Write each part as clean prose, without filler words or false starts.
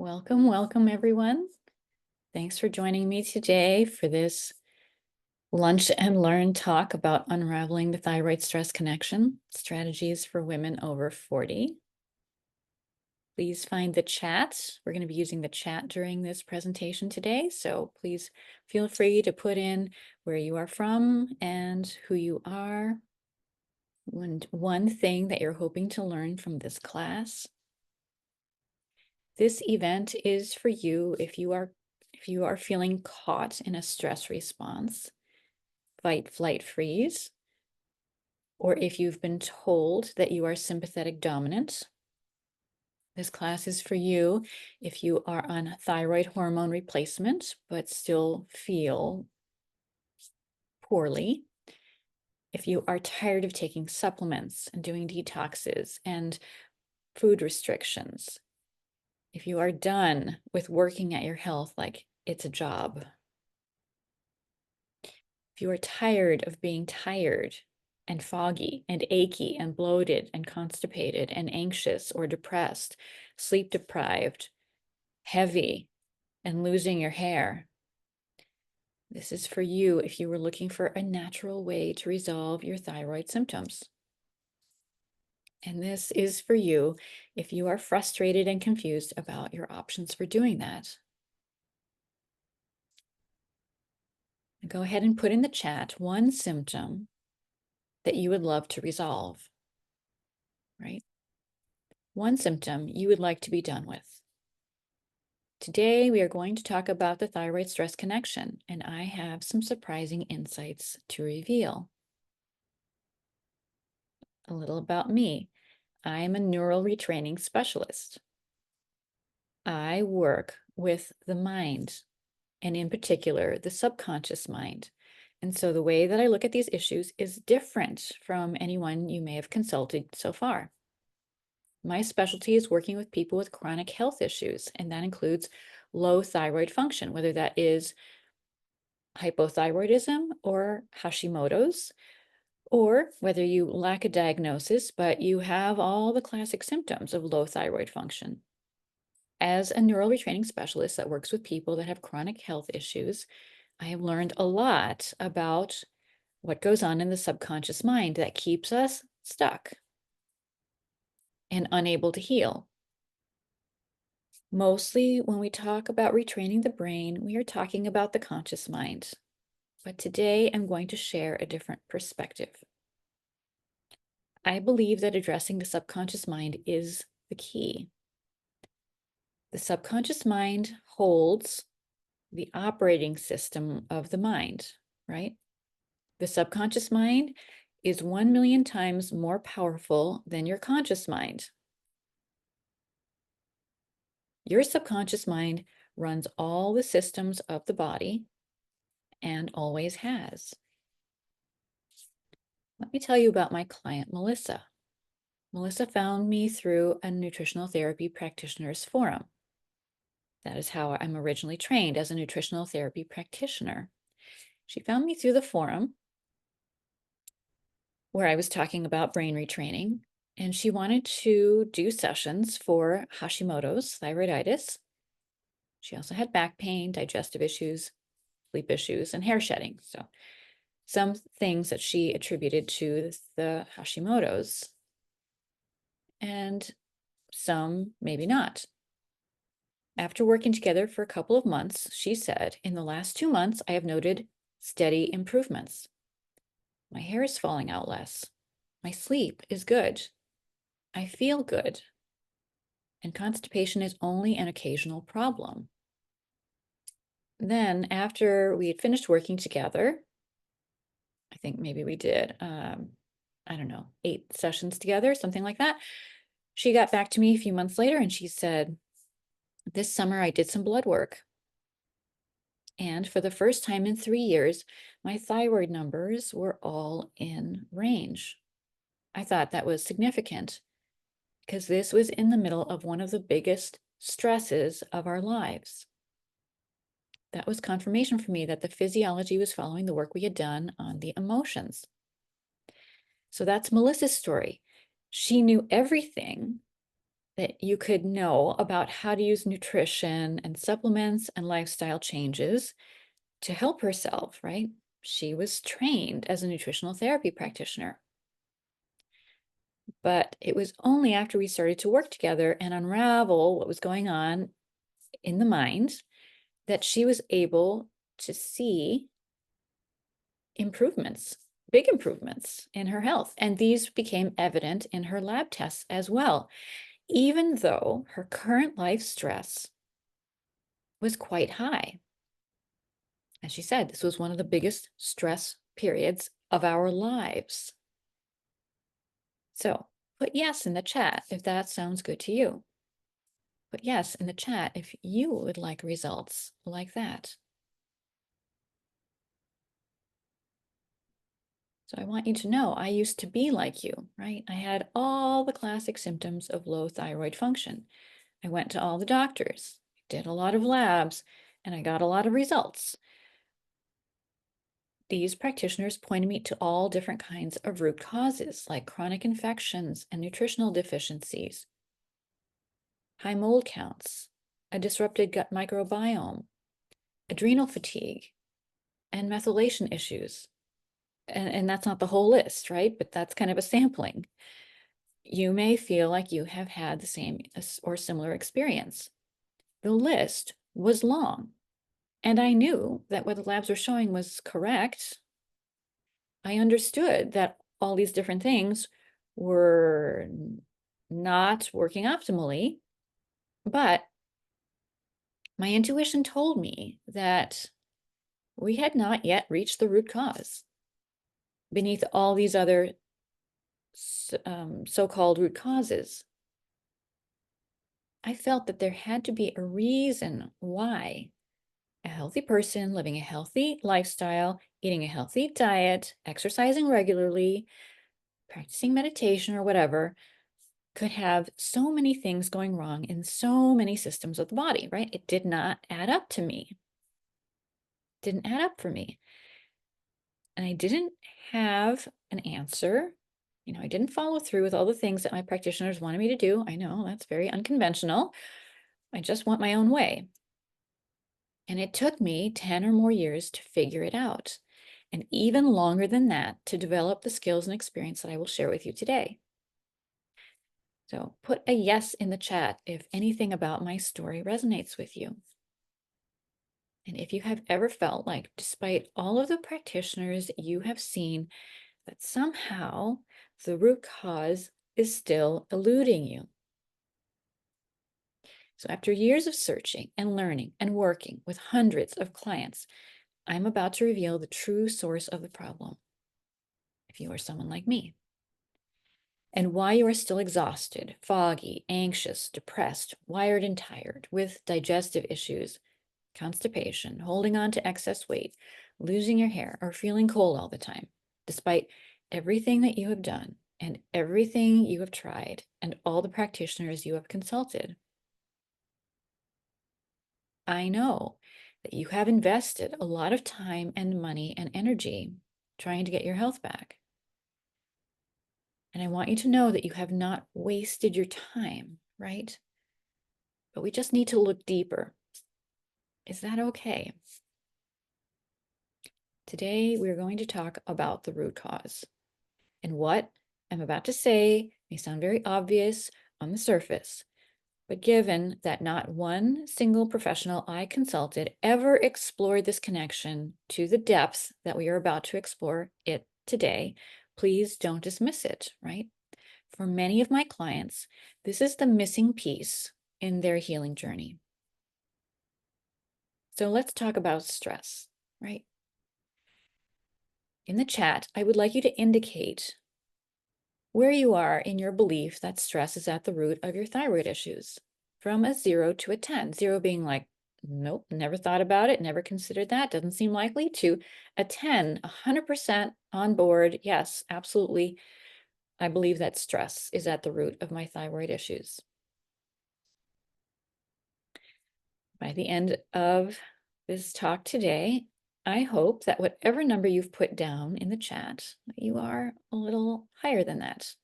Welcome, welcome everyone. Thanks for joining me today for this lunch and learn talk about unraveling the thyroid stress connection, strategies for women over 40. Please find the chat. We're going to be using the chat during this presentation today, so please feel free to put in where you are from and who you are, and one thing that you're hoping to learn from this class. This event is for you if you are feeling caught in a stress response, fight, flight, freeze, or if you've been told that you are sympathetic dominant. This class is for you if you are on thyroid hormone replacement but still feel poorly. If you are tired of taking supplements and doing detoxes and food restrictions. If you are done with working at your health like it's a job. If you are tired of being tired and foggy and achy and bloated and constipated and anxious or depressed, sleep deprived, heavy, and losing your hair, this is for you if you were looking for a natural way to resolve your thyroid symptoms. And this is for you if you are frustrated and confused about your options for doing that. Go ahead and put in the chat one symptom that you would love to resolve, right? One symptom you would like to be done with. Today, we are going to talk about the thyroid stress connection, and I have some surprising insights to reveal. A little about me. I am a neural retraining specialist. I work with the mind, and in particular, the subconscious mind. And so the way that I look at these issues is different from anyone you may have consulted so far. My specialty is working with people with chronic health issues, and that includes low thyroid function, whether that is hypothyroidism or Hashimoto's, or whether you lack a diagnosis, but you have all the classic symptoms of low thyroid function. As a neural retraining specialist that works with people that have chronic health issues, I have learned a lot about what goes on in the subconscious mind that keeps us stuck and unable to heal. Mostly when we talk about retraining the brain, we are talking about the conscious mind. But today I'm going to share a different perspective. I believe that addressing the subconscious mind is the key. The subconscious mind holds the operating system of the mind, right? The subconscious mind is 1 million times more powerful than your conscious mind. Your subconscious mind runs all the systems of the body and always has. Let me tell you about my client, Melissa. Melissa found me through a nutritional therapy practitioners forum. That is how I'm originally trained as a nutritional therapy practitioner. She found me through the forum where I was talking about brain retraining, and she wanted to do sessions for Hashimoto's thyroiditis. She also had back pain, digestive issues, sleep issues, and hair shedding. So some things that she attributed to the Hashimoto's, and some maybe not. After working together for a couple of months, she said, in the last 2 months, I have noted steady improvements. My hair is falling out less. My sleep is good. I feel good. And constipation is only an occasional problem. Then after we had finished working together, I think maybe we did, I don't know, 8 sessions together, something like that. She got back to me a few months later and she said, this summer I did some blood work. And for the first time in 3 years, my thyroid numbers were all in range. I thought that was significant because this was in the middle of one of the biggest stresses of our lives. That was confirmation for me that the physiology was following the work we had done on the emotions. So that's Melissa's story. She knew everything that you could know about how to use nutrition and supplements and lifestyle changes to help herself, right? She was trained as a nutritional therapy practitioner. But it was only after we started to work together and unravel what was going on in the mind that she was able to see improvements, big improvements in her health. And these became evident in her lab tests as well, even though her current life stress was quite high. As she said, this was one of the biggest stress periods of our lives. So put yes in the chat if that sounds good to you. Put yes in the chat if you would like results like that. So I want you to know I used to be like you, right? I had all the classic symptoms of low thyroid function. I went to all the doctors, did a lot of labs, and I got a lot of results. These practitioners pointed me to all different kinds of root causes, like chronic infections and nutritional deficiencies, high mold counts, a disrupted gut microbiome, adrenal fatigue, and methylation issues. And that's not the whole list, right? But that's kind of a sampling. You may feel like you have had the same or similar experience. The list was long, and I knew that what the labs were showing was correct. I understood that all these different things were not working optimally, but my intuition told me that we had not yet reached the root cause beneath all these other so-called root causes. I felt that there had to be a reason why a healthy person living a healthy lifestyle, eating a healthy diet, exercising regularly, practicing meditation or whatever, could have so many things going wrong in so many systems of the body, right? It did not add up to me. Didn't add up for me. And I didn't have an answer. I didn't follow through with all the things that my practitioners wanted me to do. I know that's very unconventional. I just want my own way. And it took me 10 or more years to figure it out, and even longer than that to develop the skills and experience that I will share with you today. So put a yes in the chat if anything about my story resonates with you. And if you have ever felt like, despite all of the practitioners you have seen, that somehow the root cause is still eluding you. So after years of searching and learning and working with hundreds of clients, I'm about to reveal the true source of the problem, if you are someone like me, and why you are still exhausted, foggy, anxious, depressed, wired and tired, with digestive issues, constipation, holding on to excess weight, losing your hair, or feeling cold all the time, despite everything that you have done and everything you have tried and all the practitioners you have consulted. I know that you have invested a lot of time and money and energy trying to get your health back. And I want you to know that you have not wasted your time, right? But we just need to look deeper. Is that okay? Today, we're going to talk about the root cause. And what I'm about to say may sound very obvious on the surface, but given that not one single professional I consulted ever explored this connection to the depth that we are about to explore it today, please don't dismiss it, right? For many of my clients, this is the missing piece in their healing journey. So let's talk about stress, right? In the chat, I would like you to indicate where you are in your belief that stress is at the root of your thyroid issues, from a 0 to a 10. 0 being like, nope, never thought about it, never considered that, doesn't seem likely, to a 10, 100% on board. Yes, absolutely. I believe that stress is at the root of my thyroid issues. By the end of this talk today, I hope that whatever number you've put down in the chat, you are a little higher than that,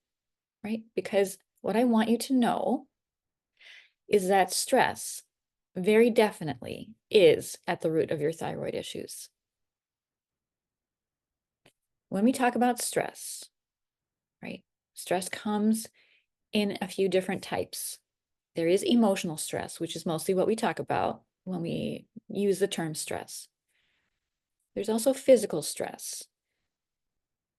right? Because what I want you to know is that stress very definitely is at the root of your thyroid issues. When we talk about stress, right, stress comes in a few different types. There is emotional stress, which is mostly what we talk about when we use the term stress. There's also physical stress.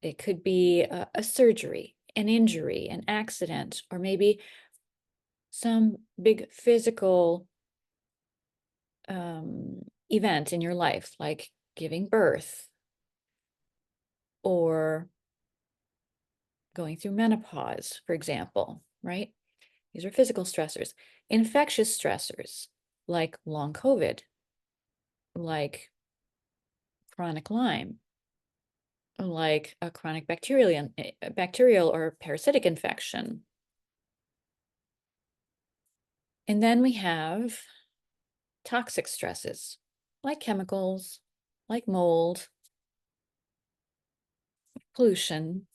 It could be a surgery, an injury, an accident, or maybe some big physical event in your life, like giving birth or going through menopause, for example, right? These are physical stressors. Infectious stressors, like long COVID, like chronic Lyme, like a chronic bacterial or parasitic infection. And then we have toxic stresses, like chemicals, like mold, pollution,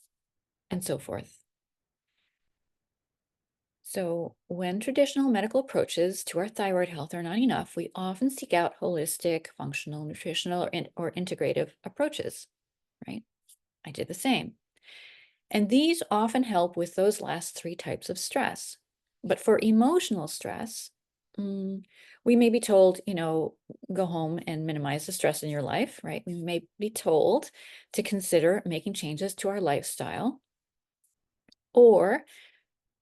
and so forth. So when traditional medical approaches to our thyroid health are not enough, we often seek out holistic, functional, nutritional, or integrative approaches, right? I did the same. And these often help with those last three types of stress. But for emotional stress, we may be told, go home and minimize the stress in your life, right? We may be told to consider making changes to our lifestyle, or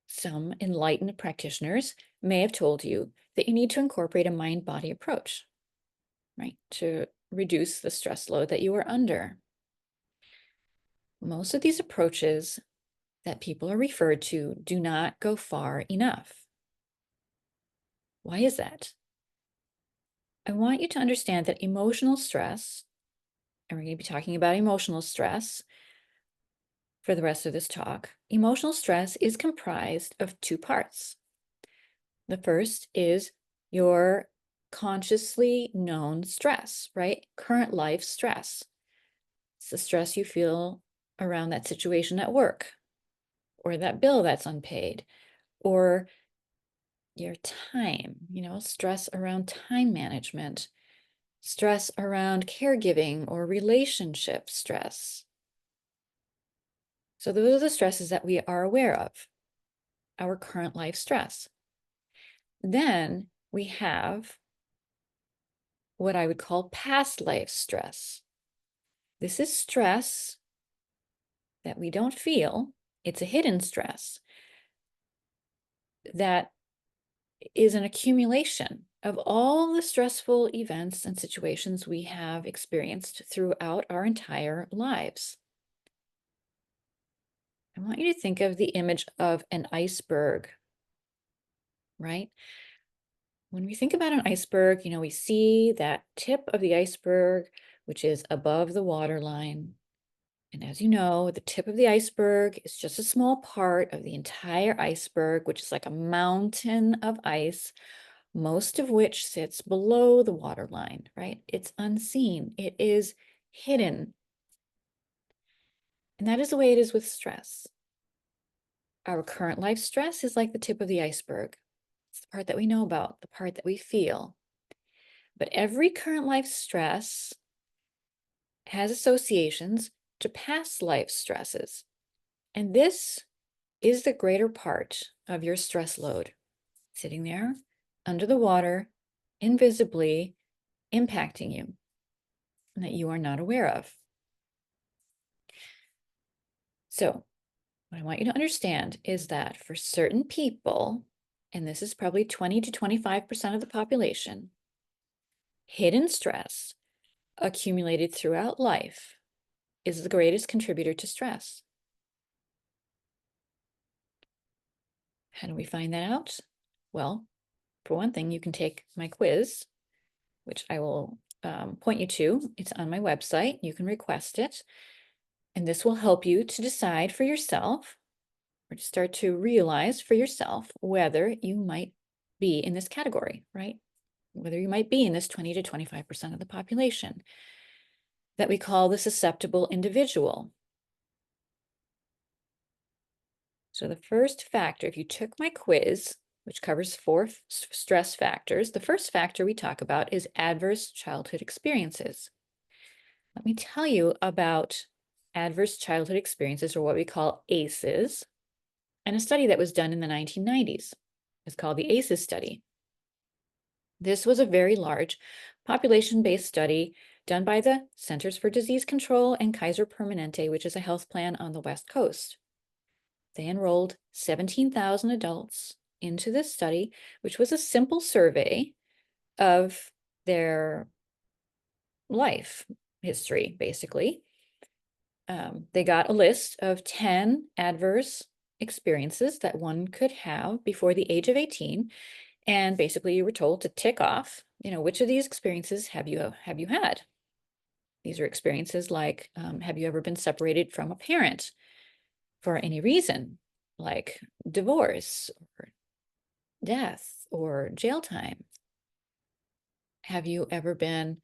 some enlightened practitioners may have told you that you need to incorporate a mind-body approach, right, to reduce the stress load that you are under. Most of these approaches that people are referred to do not go far enough. Why is that? I want you to understand that emotional stress, and we're going to be talking about emotional stress for the rest of this talk, emotional stress is comprised of two parts. The first is your consciously known stress, right? Current life stress. It's the stress you feel around that situation at work, or that bill that's unpaid, or your time, stress around time management, stress around caregiving or relationship stress. So those are the stresses that we are aware of, our current life stress. Then we have what I would call past life stress. This is stress that we don't feel. It's a hidden stress that is an accumulation of all the stressful events and situations we have experienced throughout our entire lives. I want you to think of the image of an iceberg, right? When we think about an iceberg, we see that tip of the iceberg, which is above the waterline. And as you know, the tip of the iceberg is just a small part of the entire iceberg, which is like a mountain of ice, most of which sits below the waterline, right? It's unseen. It is hidden. And that is the way it is with stress. Our current life stress is like the tip of the iceberg. It's the part that we know about, the part that we feel. But every current life stress has associations to past life stresses. And this is the greater part of your stress load, sitting there under the water, invisibly impacting you, and that you are not aware of. So what I want you to understand is that for certain people, and this is probably 20 to 25% of the population, hidden stress accumulated throughout life is the greatest contributor to stress. How do we find that out? Well, for one thing, you can take my quiz, which I will point you to. It's on my website. You can request it. And this will help you to decide for yourself, or to start to realize for yourself whether you might be in this category, right? Whether you might be in this 20 to 25% of the population that we call the susceptible individual. So the first factor, if you took my quiz, which covers four stress factors. The first factor we talk about is adverse childhood experiences. Let me tell you about adverse childhood experiences, or what we call ACEs, and a study that was done in the 1990s. It's called the ACEs study. This was a very large population-based study done by the Centers for Disease Control and Kaiser Permanente, which is a health plan on the West Coast. They enrolled 17,000 adults into this study, which was a simple survey of their life history, basically. They got a list of 10 adverse experiences that one could have before the age of 18. And basically you were told to tick off, which of these experiences have you had? These are experiences like, have you ever been separated from a parent for any reason, like divorce or death or jail time? Have you ever been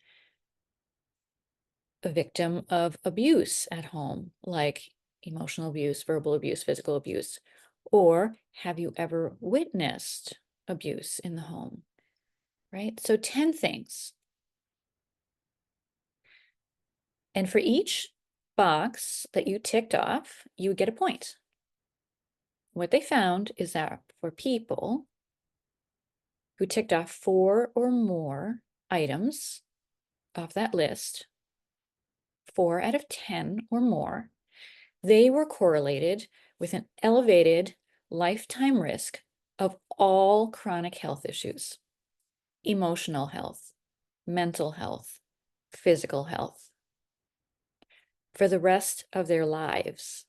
a victim of abuse at home, like emotional abuse, verbal abuse, physical abuse? Or have you ever witnessed abuse in the home, right? So 10 things. And for each box that you ticked off, you would get a point. What they found is that for people who ticked off 4 or more items off that list, 4 out of 10 or more, they were correlated with an elevated lifetime risk of all chronic health issues, emotional health, mental health, physical health, for the rest of their lives,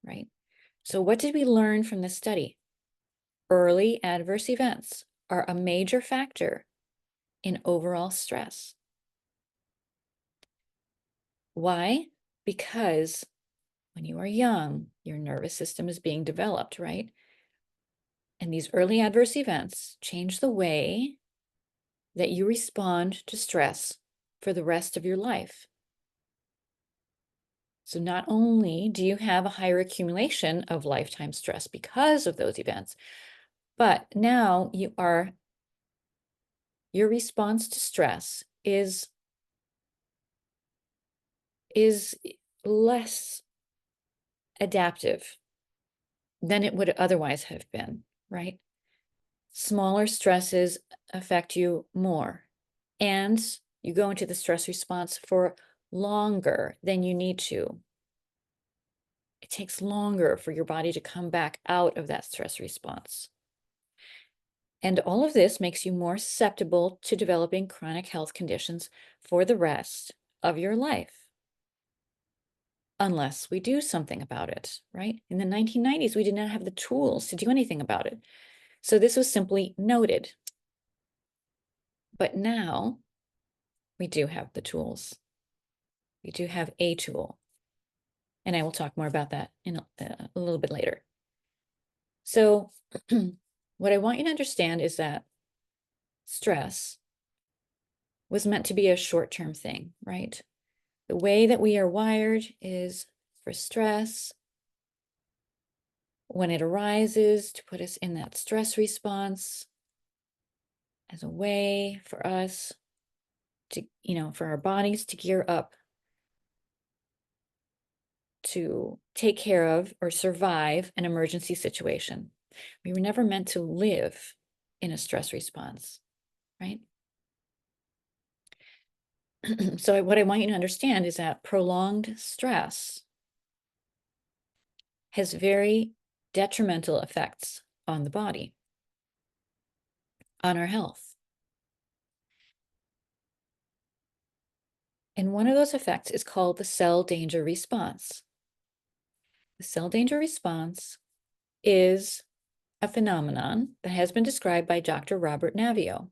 right? So what did we learn from this study? Early adverse events are a major factor in overall stress. Why? Because when you are young, your nervous system is being developed, right? And these early adverse events change the way that you respond to stress for the rest of your life. So not only do you have a higher accumulation of lifetime stress because of those events, but now your response to stress is less adaptive than it would otherwise have been, right? Smaller stresses affect you more, and you go into the stress response for longer than you need to. It takes longer for your body to come back out of that stress response. And all of this makes you more susceptible to developing chronic health conditions for the rest of your life, unless we do something about it, right? In the 1990s, we did not have the tools to do anything about it. So this was simply noted. But now we do have the tools. We do have a tool. And I will talk more about that in a little bit later. So what I want you to understand is that stress was meant to be a short-term thing, right? The way that we are wired is for stress, when it arises, to put us in that stress response as a way for us to, for our bodies to gear up to take care of or survive an emergency situation. We were never meant to live in a stress response, right? So what I want you to understand is that prolonged stress has very detrimental effects on the body, on our health. And one of those effects is called the cell danger response. The cell danger response is a phenomenon that has been described by Dr. Robert Navio.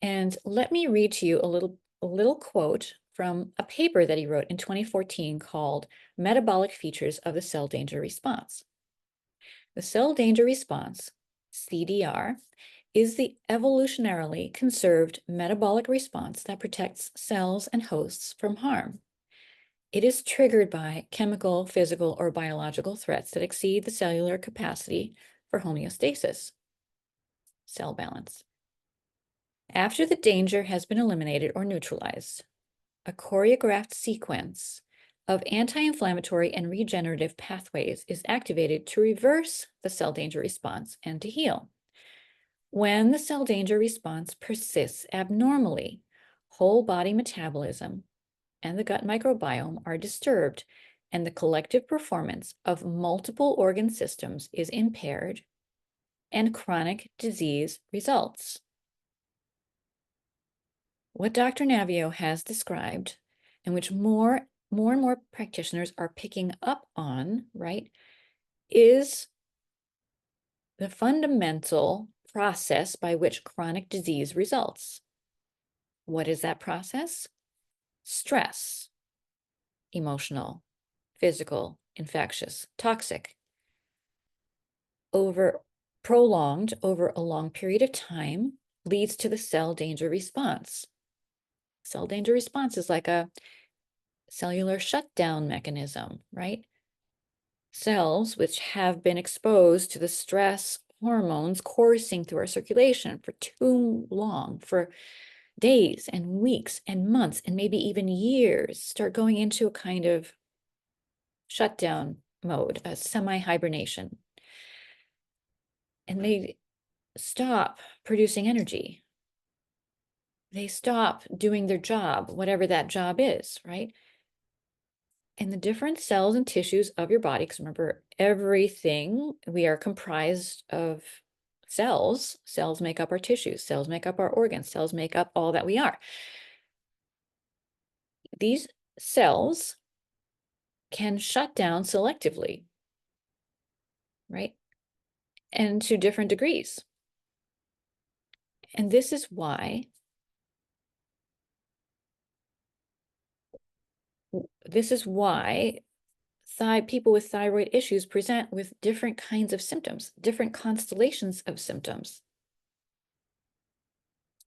And let me read to you a little quote from a paper that he wrote in 2014 called Metabolic Features of the Cell Danger Response. The cell danger response, CDR, is the evolutionarily conserved metabolic response that protects cells and hosts from harm. It is triggered by chemical, physical, or biological threats that exceed the cellular capacity for homeostasis, cell balance. After the danger has been eliminated or neutralized, a choreographed sequence of anti-inflammatory and regenerative pathways is activated to reverse the cell danger response and to heal. When the cell danger response persists abnormally, whole body metabolism and the gut microbiome are disturbed, and the collective performance of multiple organ systems is impaired, and chronic disease results. What Dr. Navio has described, and which more and more practitioners are picking up on, right, is the fundamental process by which chronic disease results. What is that process? Stress, emotional, physical, infectious, toxic, prolonged over a long period of time leads to the cell danger response. Cell danger response is like a cellular shutdown mechanism, right? Cells which have been exposed to the stress hormones coursing through our circulation for too long, for days and weeks and months and maybe even years, start going into a kind of shutdown mode, a semi-hibernation. And they stop producing energy. They stop doing their job, whatever that job is, right? And the different cells and tissues of your body, because remember, everything, we are comprised of cells. Cells make up our tissues, cells make up our organs, cells make up all that we are. These cells can shut down selectively, right? And to different degrees. And this is why people with thyroid issues present with different kinds of symptoms, different constellations of symptoms,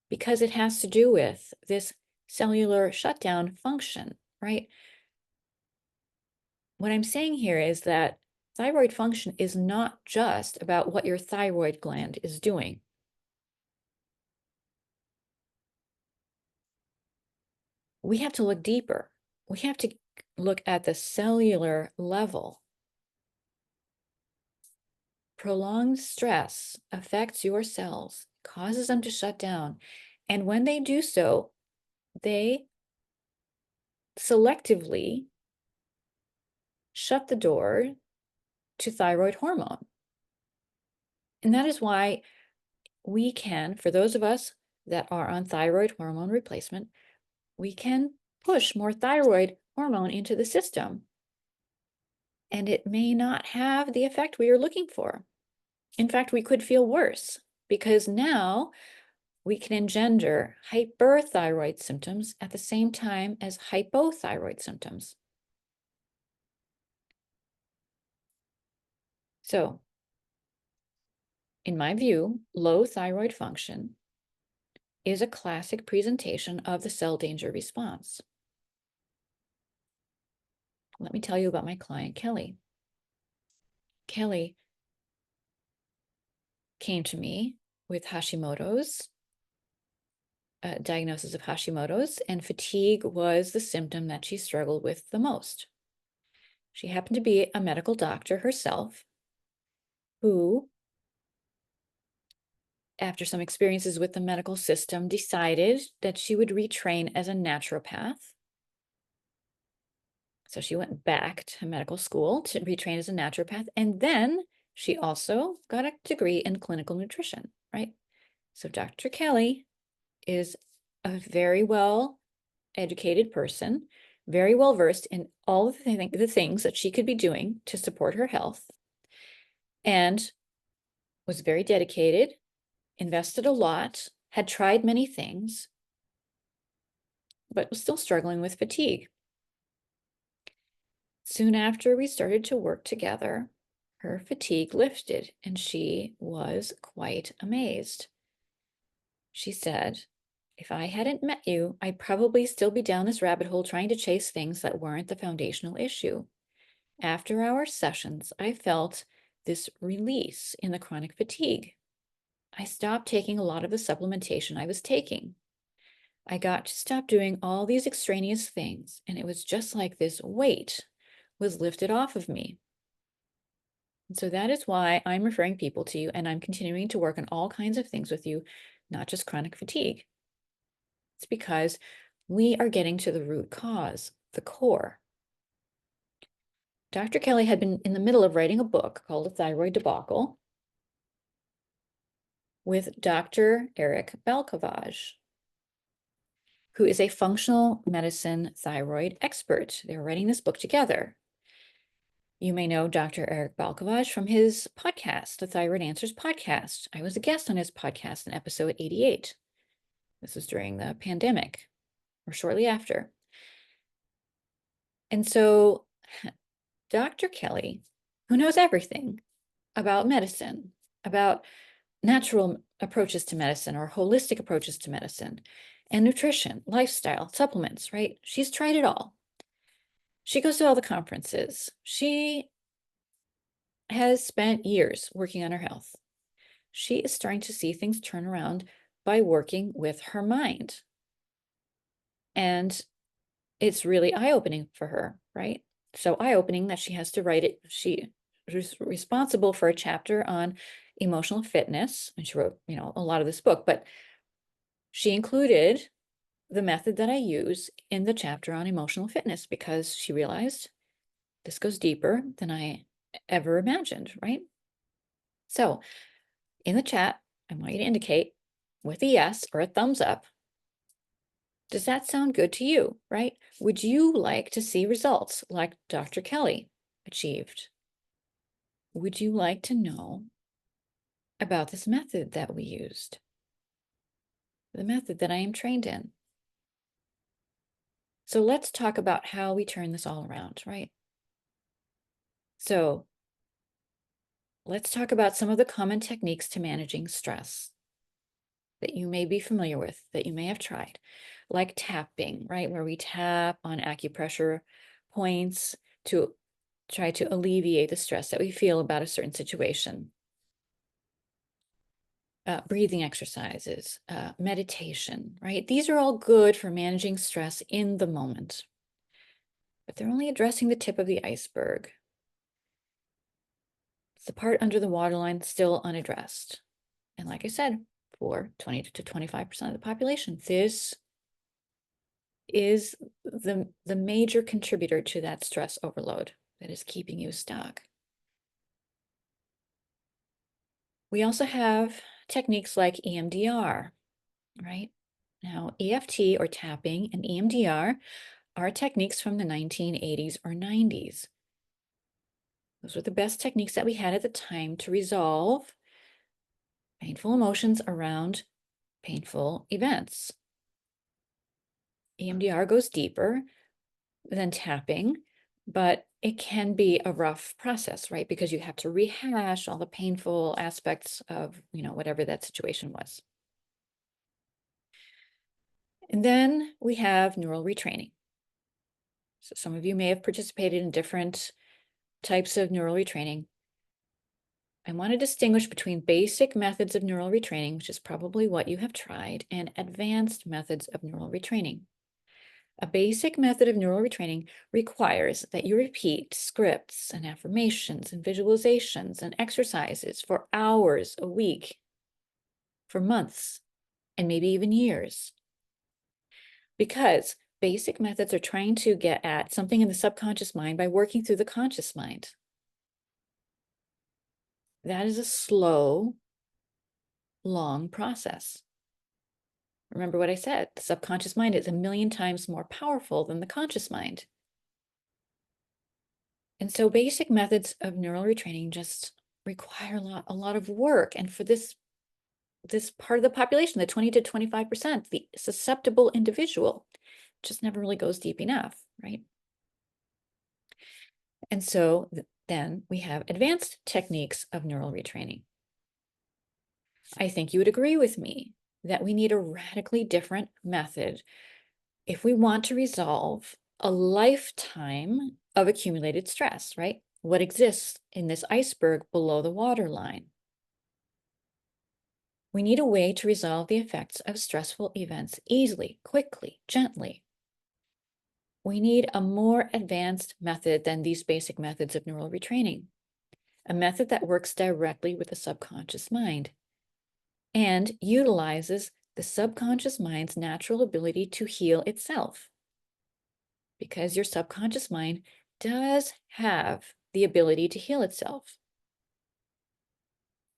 because it has to do with this cellular shutdown function, right? What I'm saying here is that thyroid function is not just about what your thyroid gland is doing. We have to look deeper. We have to look at the cellular level. Prolonged stress affects your cells, causes them to shut down. And when they do so, they selectively shut the door to thyroid hormone. And that is why we can, for those of us that are on thyroid hormone replacement, we can push more thyroid hormone into the system. And it may not have the effect we are looking for. In fact, we could feel worse because now we can engender hyperthyroid symptoms at the same time as hypothyroid symptoms. So, in my view, low thyroid function is a classic presentation of the cell danger response. Let me tell you about my client, Kelly. Kelly came to me with Hashimoto's, diagnosis of Hashimoto's, and fatigue was the symptom that she struggled with the most. She happened to be a medical doctor herself, who, after some experiences with the medical system, decided that she would retrain as a naturopath. So she went back to medical school to retrain as a naturopath, and then she also got a degree in clinical nutrition, right? So Dr. Kelly is a very well educated person, very well versed in all of the things that she could be doing to support her health, and was very dedicated, invested a lot, had tried many things, but was still struggling with fatigue. Soon after we started to work together, her fatigue lifted, and she was quite amazed. She said, If I hadn't met you, I'd probably still be down this rabbit hole trying to chase things that weren't the foundational issue. After our sessions, I felt this release in the chronic fatigue. I stopped taking a lot of the supplementation I was taking. I got to stop doing all these extraneous things, and it was just like this weight was lifted off of me. And so that is why I'm referring people to you, and I'm continuing to work on all kinds of things with you, not just chronic fatigue. It's because we are getting to the root cause, the core. Dr. Kelly had been in the middle of writing a book called The Thyroid Debacle with Dr. Eric Balkovage, who is a functional medicine thyroid expert. They were writing this book together. You may know Dr. Eric Balkovage from his podcast, the Thyroid Answers podcast. I was a guest on his podcast in episode 88. This was during the pandemic or shortly after. And so Dr. Kelly, who knows everything about medicine, about natural approaches to medicine or holistic approaches to medicine and nutrition, lifestyle, supplements, right? She's tried it all. She goes to all the conferences. She has spent years working on her health. She is starting to see things turn around by working with her mind. And it's really eye-opening for her, right? So eye-opening that she has to write it. She was responsible for a chapter on emotional fitness, and she wrote, a lot of this book, but she included the method that I use in the chapter on emotional fitness because she realized this goes deeper than I ever imagined, right? So in the chat, I want you to indicate with a yes or a thumbs up. Does that sound good to you, right? Would you like to see results like Dr. Kelly achieved? Would you like to know about this method that we used? The method that I am trained in. So let's talk about how we turn this all around, right? So let's talk about some of the common techniques to managing stress that you may be familiar with, that you may have tried, like tapping, right? Where we tap on acupressure points to try to alleviate the stress that we feel about a certain situation. Breathing exercises, meditation, right? These are all good for managing stress in the moment, but they're only addressing the tip of the iceberg. It's the part under the waterline still unaddressed. And like I said, for 20 to 25% of the population, this is the major contributor to that stress overload that is keeping you stuck. We also have techniques like EMDR, right? Now, EFT or tapping and EMDR are techniques from the 1980s or 90s. Those were the best techniques that we had at the time to resolve painful emotions around painful events. EMDR goes deeper than tapping, but it can be a rough process, right? Because you have to rehash all the painful aspects of, whatever that situation was. And then we have neural retraining. So some of you may have participated in different types of neural retraining. I want to distinguish between basic methods of neural retraining, which is probably what you have tried, and advanced methods of neural retraining. A basic method of neural retraining requires that you repeat scripts and affirmations and visualizations and exercises for hours a week, for months, and maybe even years. Because basic methods are trying to get at something in the subconscious mind by working through the conscious mind. That is a slow, long process. Remember what I said, the subconscious mind is 1,000,000 times more powerful than the conscious mind. And so basic methods of neural retraining just require a lot of work. And for this part of the population, the 20 to 25%, the susceptible individual, just never really goes deep enough, right? And so then we have advanced techniques of neural retraining. I think you would agree with me that we need a radically different method if we want to resolve a lifetime of accumulated stress, right? What exists in this iceberg below the waterline. We need a way to resolve the effects of stressful events easily, quickly, gently. We need a more advanced method than these basic methods of neural retraining, a method that works directly with the subconscious mind and utilizes the subconscious mind's natural ability to heal itself. Because your subconscious mind does have the ability to heal itself.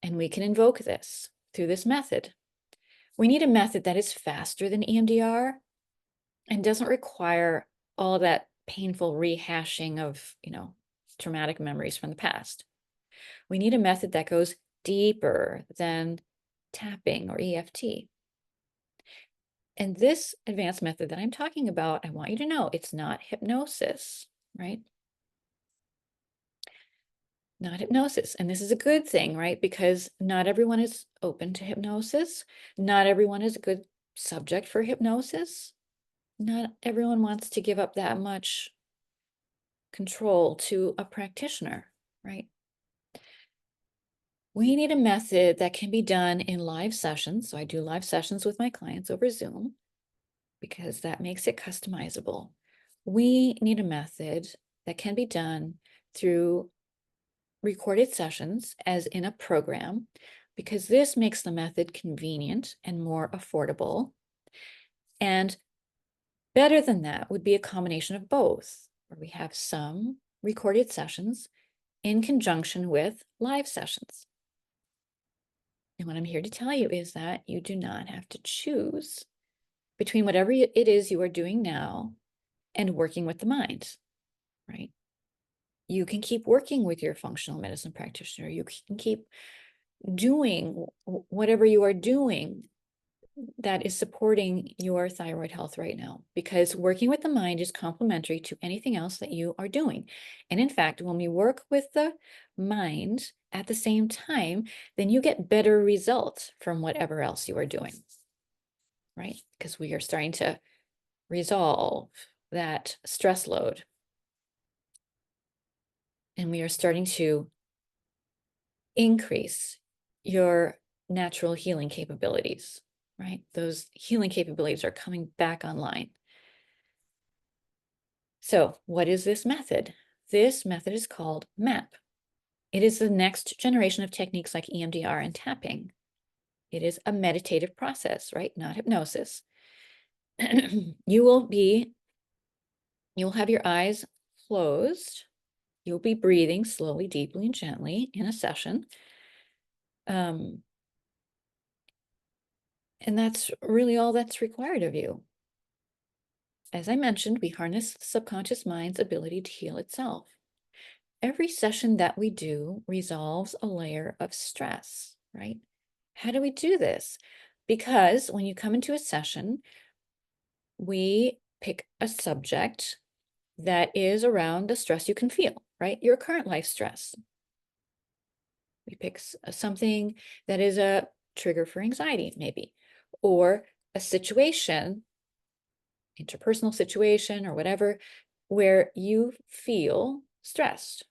And we can invoke this through this method. We need a method that is faster than EMDR and doesn't require all that painful rehashing of, traumatic memories from the past. We need a method that goes deeper than tapping or EFT. And this advanced method that I'm talking about, I want you to know it's not hypnosis, right? Not hypnosis. And this is a good thing, right? Because not everyone is open to hypnosis. Not everyone is a good subject for hypnosis. Not everyone wants to give up that much control to a practitioner, right? We need a method that can be done in live sessions. So I do live sessions with my clients over Zoom because that makes it customizable. We need a method that can be done through recorded sessions as in a program, because this makes the method convenient and more affordable. And better than that would be a combination of both, where we have some recorded sessions in conjunction with live sessions. And what I'm here to tell you is that you do not have to choose between whatever it is you are doing now and working with the mind, right? You can keep working with your functional medicine practitioner. You can keep doing whatever you are doing that is supporting your thyroid health right now, because working with the mind is complementary to anything else that you are doing. And in fact, when we work with the mind at the same time, then you get better results from whatever else you are doing, right? Because we are starting to resolve that stress load. And we are starting to increase your natural healing capabilities, right? Those healing capabilities are coming back online. So what is this method? This method is called MAP. It is the next generation of techniques like EMDR and tapping. It is a meditative process, right? Not hypnosis. You will have your eyes closed. You'll be breathing slowly, deeply, and gently in a session. And that's really all that's required of you. As I mentioned, we harness the subconscious mind's ability to heal itself. Every session that we do resolves a layer of stress, right? How do we do this? Because when you come into a session, we pick a subject that is around the stress you can feel, right? Your current life stress. We pick something that is a trigger for anxiety, maybe, or a situation, interpersonal situation or whatever, where you feel stressed,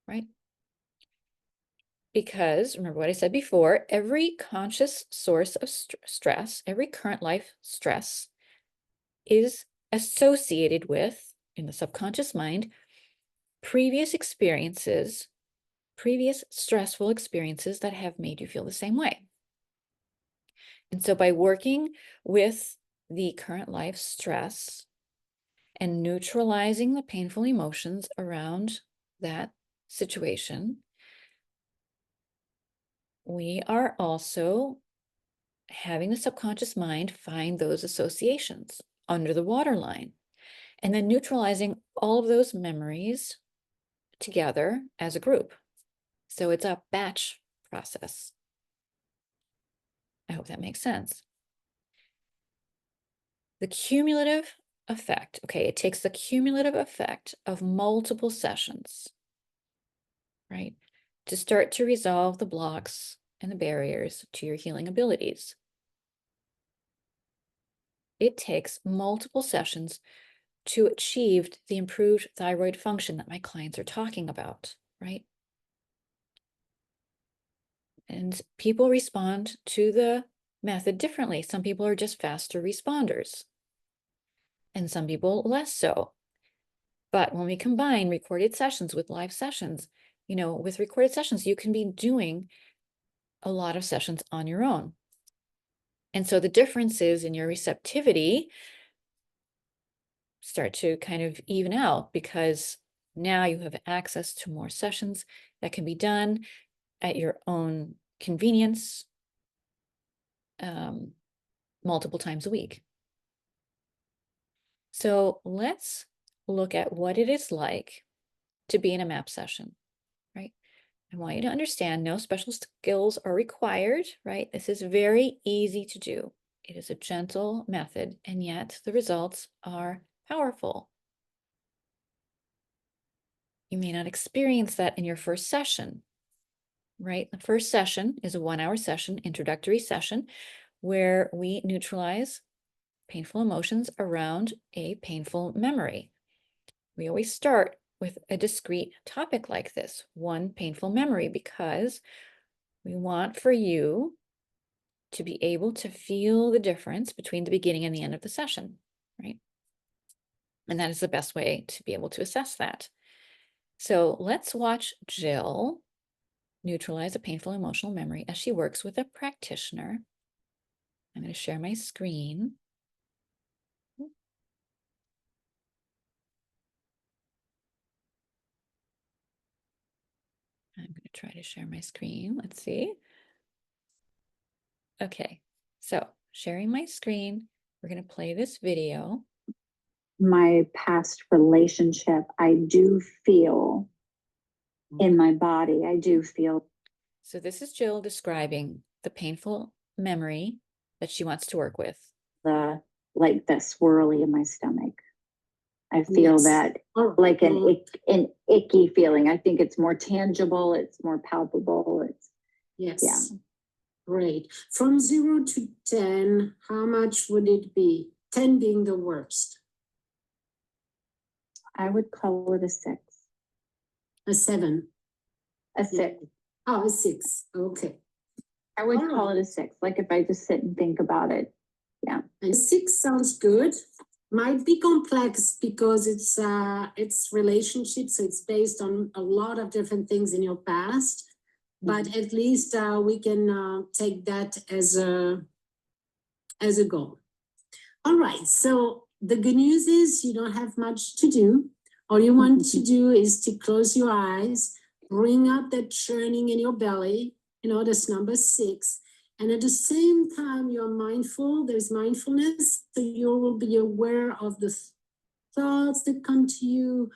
right? Because remember what I said before, every conscious source of stress, every current life stress is associated with, in the subconscious mind, previous experiences, previous stressful experiences that have made you feel the same way. And so by working with the current life stress and neutralizing the painful emotions around that situation, we are also having the subconscious mind find those associations under the waterline and then neutralizing all of those memories together as a group. So it's a batch process. I hope that makes sense. The cumulative effect, okay, it takes the cumulative effect of multiple sessions, right, to start to resolve the blocks and the barriers to your healing abilities. it takes multiple sessions to achieve the improved thyroid function that my clients are talking about, right? And people respond to the method differently. Some people are just faster responders, and some people less so. But when we combine recorded sessions with live sessions, with recorded sessions, you can be doing a lot of sessions on your own. And so the differences in your receptivity start to kind of even out, because now you have access to more sessions that can be done at your own convenience, multiple times a week. So let's look at what it is like to be in a MAP session, right? I want you to understand no special skills are required, right? This is very easy to do. It is a gentle method, and yet the results are powerful. You may not experience that in your first session, right? The first session is a 1-hour session, introductory session, where we neutralize painful emotions around a painful memory. We always start with a discrete topic like this, one painful memory, because we want for you to be able to feel the difference between the beginning and the end of the session, right? And that is the best way to be able to assess that. So let's watch Jill neutralize a painful emotional memory as she works with a practitioner. I'm going to share my screen. I'm going to try to share my screen. Let's see. Okay, so sharing my screen. We're going to play this video. My past relationship, I do feel in my body, I do feel. So this is Jill describing the painful memory that she wants to work with. The swirly in my stomach. I feel that like an icky feeling. I think it's more tangible. It's more palpable. Yes. Yeah. Great. From 0 to 10, how much would it be? 10 being the worst. I would call it a 6. A 7. A 6. Oh, a 6. Okay. I would call it a 6. Like if I just sit and think about it. Yeah. And 6 sounds good. Might be complex because it's relationships. So it's based on a lot of different things in your past. But at least we can take that as a goal. All right. So the good news is you don't have much to do. All you want to do is to close your eyes, bring up that churning in your belly. That's number 6. And at the same time, you're mindful. There's mindfulness. So you will be aware of the thoughts that come to you,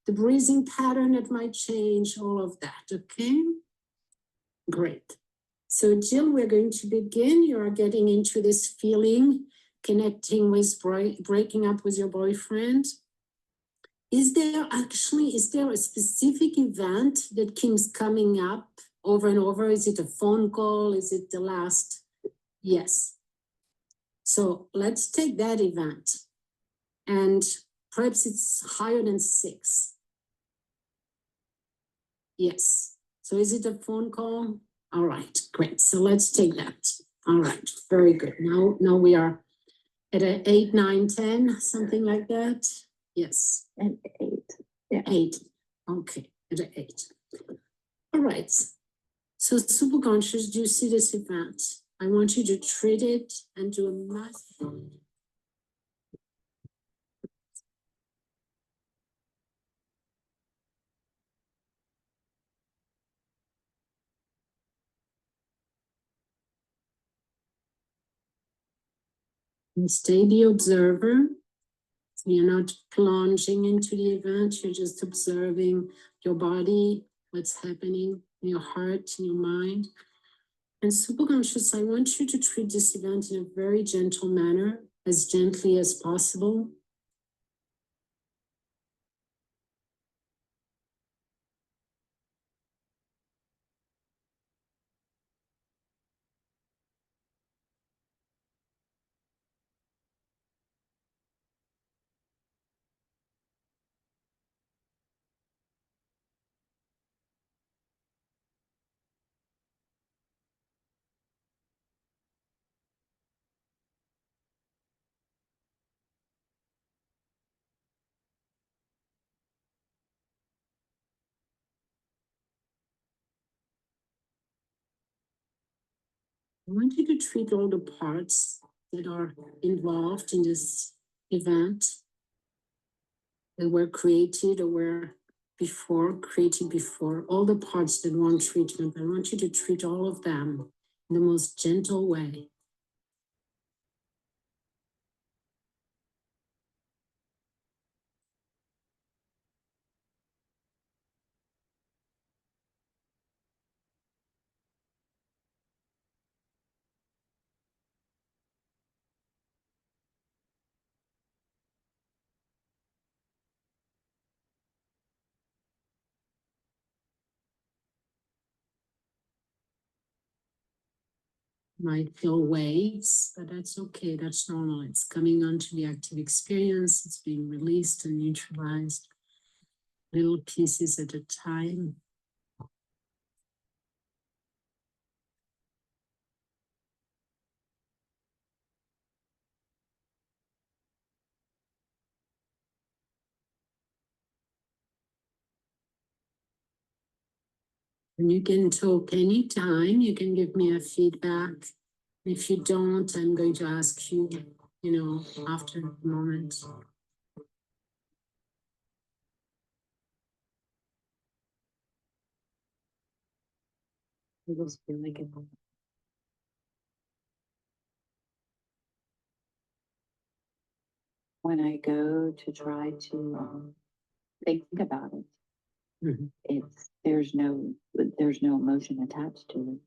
the breathing pattern that might change, all of that. Okay? Great. So Jill, we're going to begin. You're getting into this feeling, connecting with breaking up with your boyfriend. Is there a specific event that keeps coming up over and over? Is it a phone call? Is it the last? Yes. So let's take that event. And perhaps it's higher than 6. Yes. So is it a phone call? All right, great. So let's take that. All right, very good. Now we are at an 8, 9, 10, something like that. Yes. At 8. Yeah. 8. Okay, at an 8. All right. So superconscious, do you see this event? I want you to treat it and do a massive. And stay the observer. You're not plunging into the event, you're just observing your body, what's happening in your heart, in your mind. And superconscious, I want you to treat this event in a very gentle manner, as gently as possible. I want you to treat all the parts that are involved in this event, that were created or were created before, all the parts that want treatment. I want you to treat all of them in the most gentle way. Might feel waves, but that's okay. That's normal. It's coming onto the active experience. It's being released and neutralized, little pieces at a time. And you can talk anytime. You can give me a feedback. If you don't, I'm going to ask you, after the moment. I just feel like it. When I go to try to think about it, there's no emotion attached to it.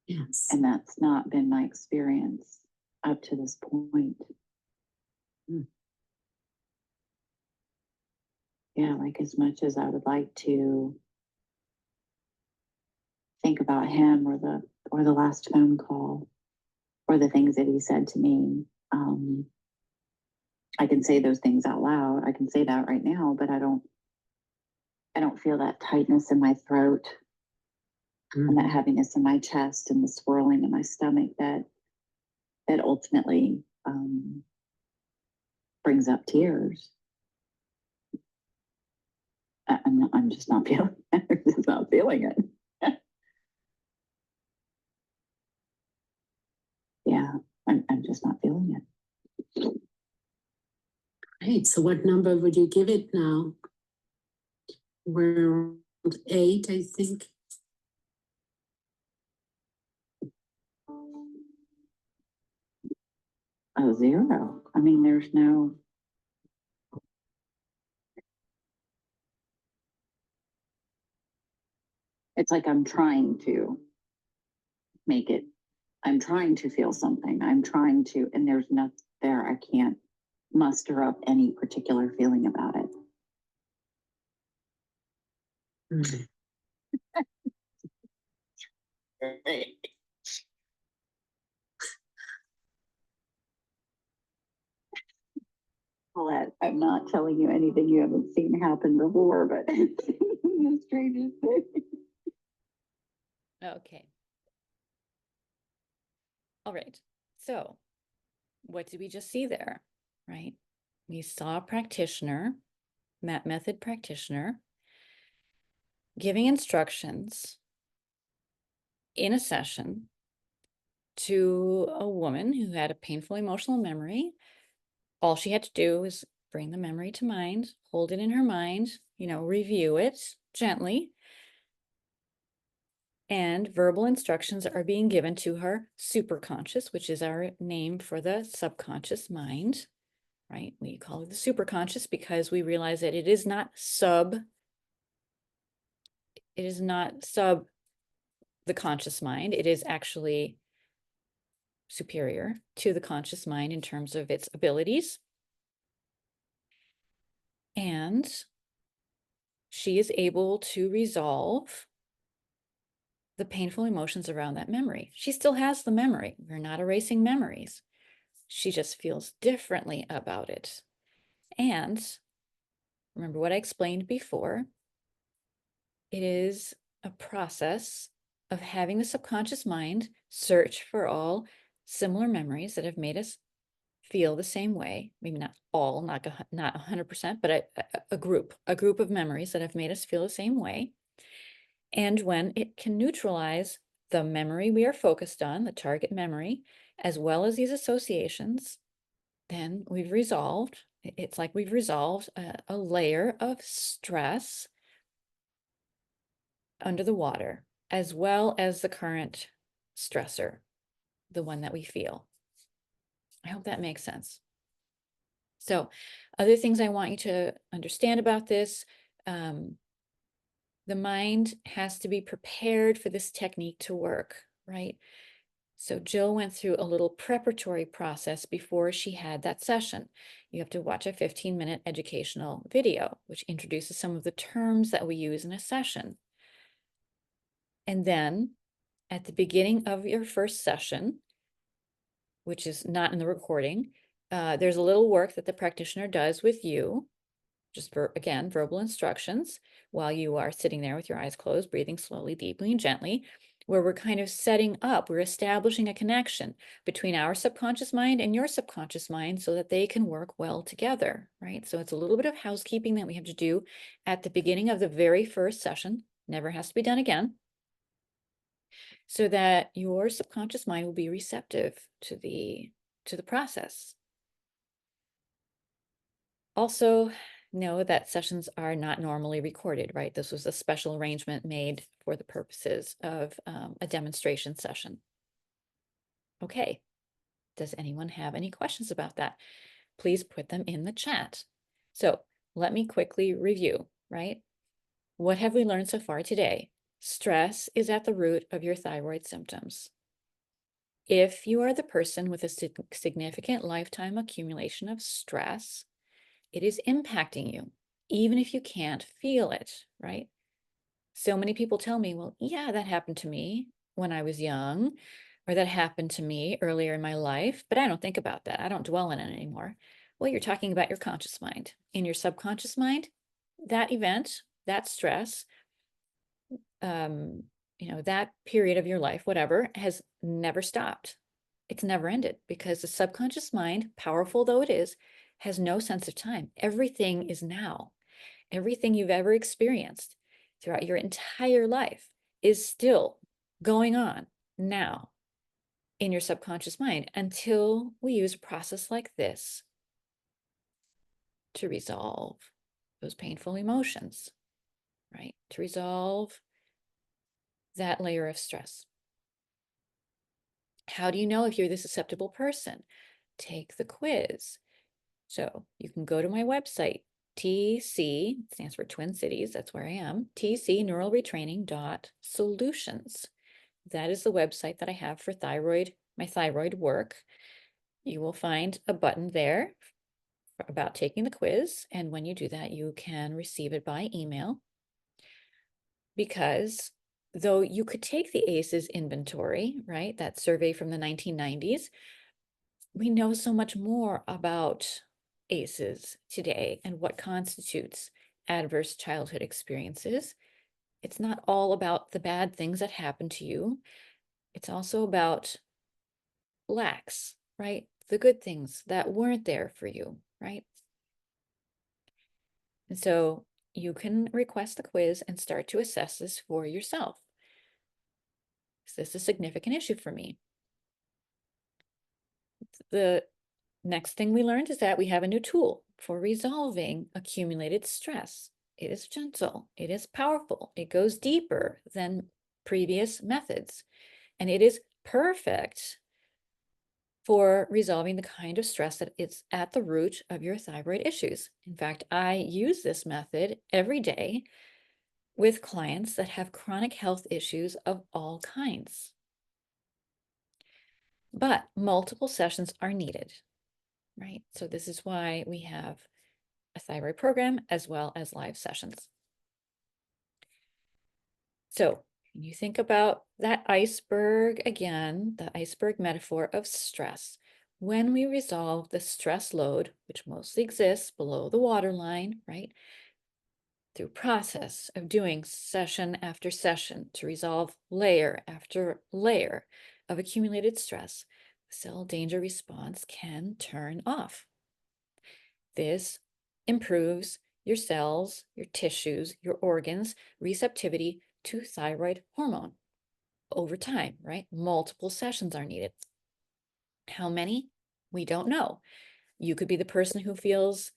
Yes. And that's not been my experience up to this point. Yeah, like as much as I would like to think about him or the last phone call or the things that he said to me, I can say those things out loud. I can say that right now, but I don't feel that tightness in my throat and that heaviness in my chest and the swirling in my stomach that ultimately brings up tears. I'm just not feeling. I'm just not feeling it. Yeah, I'm just not feeling it. Right. So, what number would you give it now? We're around 8, I think. Oh, 0. I mean, there's no. It's like I'm trying to make it. I'm trying to feel something. I'm trying to, and there's nothing there. I can't muster up any particular feeling about it. Paulette, I'm not telling you anything you haven't seen happen before, but it's the strangest thing. Okay. All right. So what did we just see there, right? We saw a practitioner, method practitioner, giving instructions in a session to a woman who had a painful emotional memory. All she had to do was bring the memory to mind, hold it in her mind, review it gently. And verbal instructions are being given to her superconscious, which is our name for the subconscious mind, right? We call it the superconscious because we realize that it is not sub the conscious mind. It is actually superior to the conscious mind in terms of its abilities. And she is able to resolve the painful emotions around that memory. She still has the memory. We're not erasing memories. She just feels differently about it. And remember what I explained before, it is a process of having the subconscious mind search for all similar memories that have made us feel the same way. Maybe not all, not 100%, but a group of memories that have made us feel the same way. And when it can neutralize the memory we are focused on, the target memory, as well as these associations, then we've resolved, it's like we've resolved a layer of stress under the water, as well as the current stressor, the one that we feel. I hope that makes sense. So, other things I want you to understand about this, the mind has to be prepared for this technique to work, right? So Jill went through a little preparatory process before she had that session. You have to watch a 15-minute educational video, which introduces some of the terms that we use in a session. And then at the beginning of your first session, which is not in the recording, there's a little work that the practitioner does with you, just for, again, verbal instructions while you are sitting there with your eyes closed, breathing slowly, deeply, and gently, where we're kind of setting up, we're establishing a connection between our subconscious mind and your subconscious mind so that they can work well together, right? So it's a little bit of housekeeping that we have to do at the beginning of the very first session, never has to be done again, so that your subconscious mind will be receptive to the process. Also, know that sessions are not normally recorded, right? This was a special arrangement made for the purposes of a demonstration session. Okay, does anyone have any questions about that? Please put them in the chat. So let me quickly review, right? What have we learned so far today? Stress is at the root of your thyroid symptoms. If you are the person with a significant lifetime accumulation of stress, it is impacting you, even if you can't feel it, right? So many people tell me, well, yeah, that happened to me when I was young, or that happened to me earlier in my life, but I don't think about that. I don't dwell on it anymore. Well, you're talking about your conscious mind. In your subconscious mind, that event, that stress, that period of your life, whatever, has never stopped. It's never ended because the subconscious mind, powerful though it is, has no sense of time. Everything is now. Everything you've ever experienced throughout your entire life is still going on now in your subconscious mind until we use a process like this to resolve those painful emotions, right? To resolve that layer of stress. How do you know if you're the susceptible person? Take the quiz. So you can go to my website, TC, stands for Twin Cities, that's where I am, tcneuralretraining.solutions. That is the website that I have for my thyroid work. You will find a button there about taking the quiz, and when you do that, you can receive it by email. Because though you could take the ACEs inventory, right, that survey from the 1990s, we know so much more about ACEs today and what constitutes adverse childhood experiences. It's not all about the bad things that happen to you. It's also about lacks, right? The good things that weren't there for you, right? And so you can request the quiz and start to assess this for yourself. Is this a significant issue for me? The next thing we learned is that we have a new tool for resolving accumulated stress. It is gentle, it is powerful, it goes deeper than previous methods, and it is perfect for resolving the kind of stress that is at the root of your thyroid issues. In fact, I use this method every day with clients that have chronic health issues of all kinds. But multiple sessions are needed, right? So this is why we have a thyroid program as well as live sessions. So when you think about that iceberg again, the iceberg metaphor of stress, when we resolve the stress load, which mostly exists below the waterline, right? Through process of doing session after session to resolve layer after layer of accumulated stress, the cell danger response can turn off. This improves your cells, your tissues, your organs, receptivity to thyroid hormone over time, right? Multiple sessions are needed. How many? We don't know. You could be the person who feels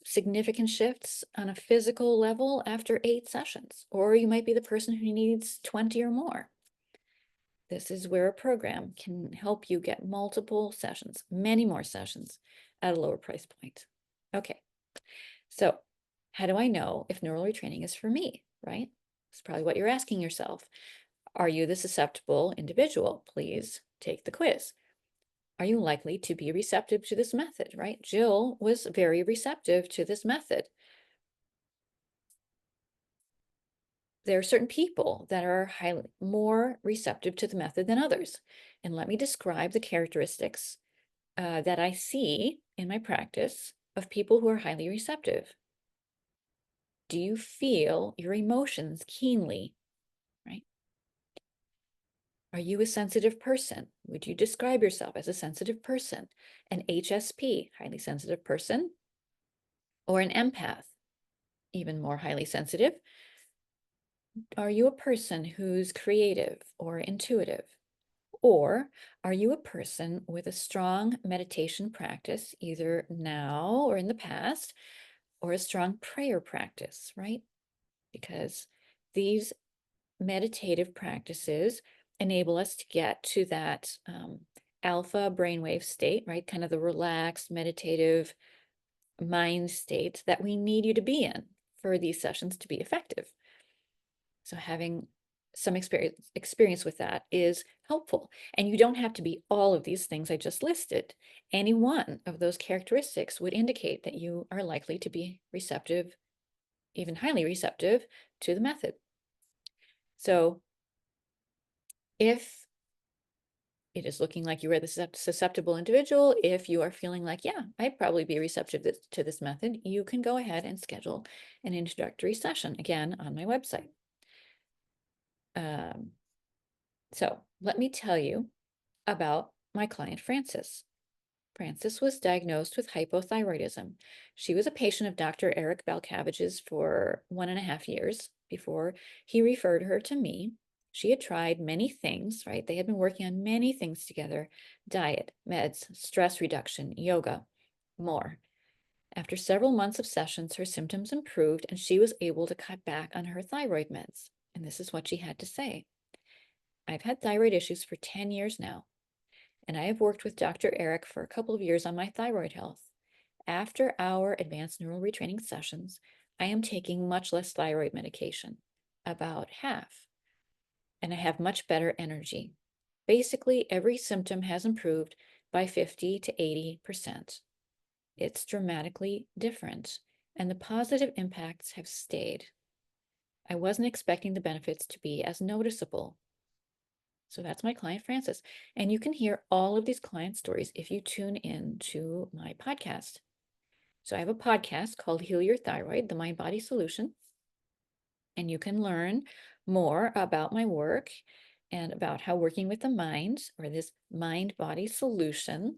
significant shifts on a physical level after 8 sessions, or you might be the person who needs 20 or more. This is where a program can help you get multiple sessions, many more sessions at a lower price point. Okay, so how do I know if neural retraining is for me, right? That's probably what you're asking yourself. Are you the susceptible individual? Please take the quiz. Are you likely to be receptive to this method, right? Jill was very receptive to this method. There are certain people that are more receptive to the method than others. And let me describe the characteristics that I see in my practice of people who are highly receptive. Do you feel your emotions keenly, right? Are you a sensitive person? Would you describe yourself as a sensitive person? An HSP, highly sensitive person, or an empath, even more highly sensitive? Are you a person who's creative or intuitive? Or are you a person with a strong meditation practice, either now or in the past, or a strong prayer practice, right? Because these meditative practices enable us to get to that alpha brainwave state, right? Kind of the relaxed, meditative mind state that we need you to be in for these sessions to be effective. So having some experience with that is helpful. And you don't have to be all of these things I just listed. Any one of those characteristics would indicate that you are likely to be receptive, even highly receptive to the method. So if it is looking like you are the susceptible individual, if you are feeling like, yeah, I'd probably be receptive to this method, you can go ahead and schedule an introductory session, again, on my website. So let me tell you about my client, Frances. Frances was diagnosed with hypothyroidism. She was a patient of Dr. Eric Balcavige's for 1.5 years before he referred her to me. She had tried many things, right? They had been working on many things together: diet, meds, stress reduction, yoga, more. After several months of sessions, her symptoms improved and she was able to cut back on her thyroid meds. And this is what she had to say. I've had thyroid issues for 10 years now, and I have worked with Dr. Eric for a couple of years on my thyroid health. After our advanced neural retraining sessions, I am taking much less thyroid medication, about half, and I have much better energy. Basically, every symptom has improved by 50 to 80%. It's dramatically different, and the positive impacts have stayed. I wasn't expecting the benefits to be as noticeable. So that's my client, Frances. And you can hear all of these client stories if you tune in to my podcast. So I have a podcast called Heal Your Thyroid, the Mind Body Solution. And you can learn more about my work and about how working with the mind, or this mind body solution,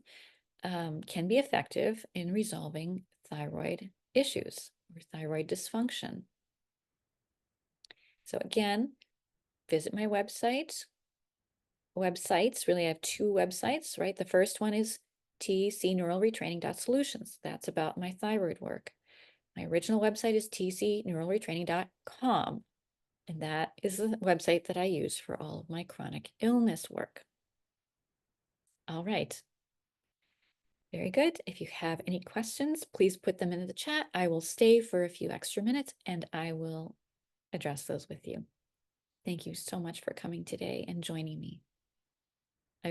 can be effective in resolving thyroid issues or thyroid dysfunction. So again, visit my websites. Really, I have 2 websites, right? The first one is tcneuralretraining.solutions. That's about my thyroid work. My original website is tcneuralretraining.com, and that is the website that I use for all of my chronic illness work. All right. Very good. If you have any questions, please put them into the chat. I will stay for a few extra minutes and I will address those with you. Thank you so much for coming today and joining me.